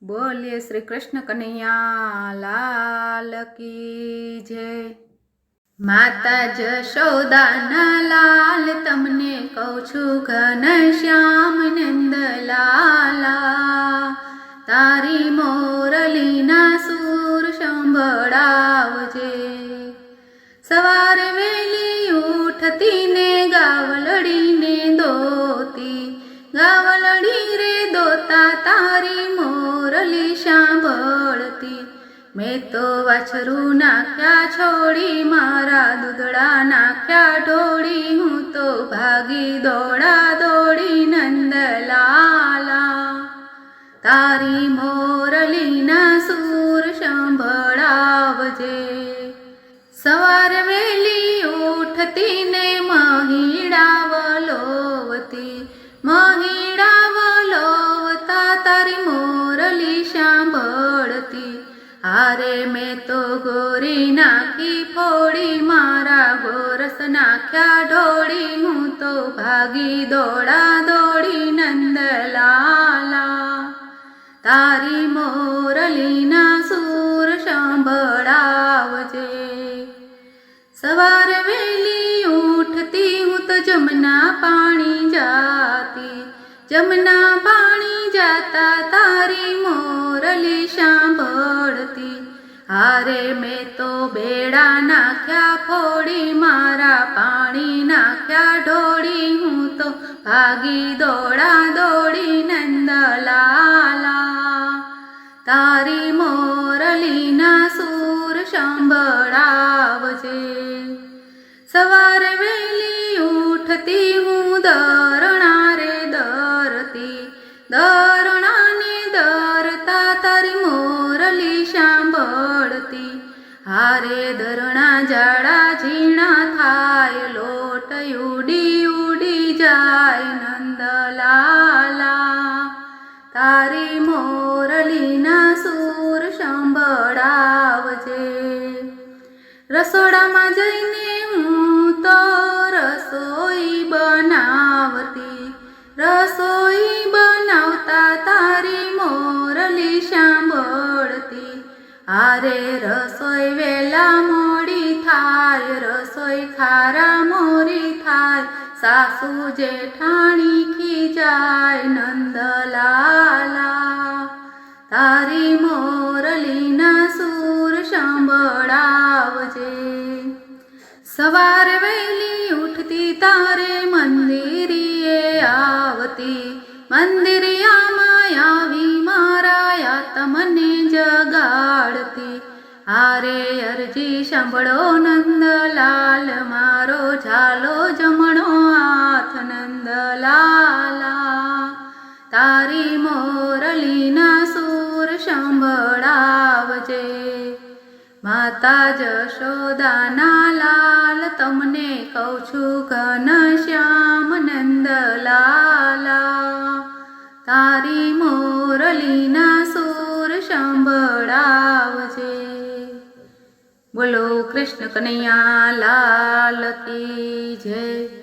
बोलिए श्री कृष्ण कन्हैया लाल की जय। माता जशोदाना लाल तमने कहूं छुं घनश्याम नंद लाला, तारी मोरलीना सूर संभळावजे। सवारे वेली उठती ने गावलड़ी ने दोती, गावलड़ी रे दोता तारी मोरली सांभळती। मैं तो वाछरू नाख्या छोड़ी, मारा दूधड़ा नाख्या ढोड़ी, हूँ तो भागी दौड़ा दौड़ी नंदलाला, तारी मोरलीना सूर संभळावजे। सवार वेली उठती ने महिड़ा वलोवती, महिड़ा वलोवता तारी मोरली सांभळती। आरे मैं तो गोरी नाखी फोड़ी, मारा गोरस नाख्या ढोड़ी, हूँ तो भागी दौड़ा दौड़ी नंदलाला, तारी मोरलीना सूर सांभळावजे। सवार वेली उठती हूँ तो जमुना पानी जाती, जमुना पानी जाता तारी मोरली सांभळती। आरे मैं तो बेड़ा नाख्या फोड़ी, मारा पानी नाख्या ढोड़ी, हूँ तो भागी दौड़ा दौड़ी नंदलाला, तारी मोरलीना सूर सांभळावजे। सवार वेली उठती हूँ दरणा रे दरती, दरणा ने दरता तारी मोरली सांभळती। हारे दरणा जाड़ा झीणा थाय, लोट उडी उडी जाय नंदलाला, तारी मोरलीना सूर सांभळावजे। रसोड़ा में जईने हूँ तो रसोई बनावती, रसोई बनावता तारी मोरली सांभळती। आरे रसोई वेला मोड़ी थाय, रसोई खारा मोरी थाय, सासू जेठाणी खीजाय नंदलाला, तारी मोरलीना सूर सांभळावजे। सवार वेली उठती तारे मंदिरिये आवती, मंदिरिया मायावी माराया तमने जगाड़ती। आरे अरजी सांभळो नंदलाल, मारो झालो जमणो हाथ नंदलाला, तारी मोरलीना सूर सांभळावजे। माता जशोदाना लाल तमने कहूं छुं घनश्याम नंदलाला, तारी मोरलीना सूर सांभळावजे। बोलो कृष्ण कन्हैया लाल की जय।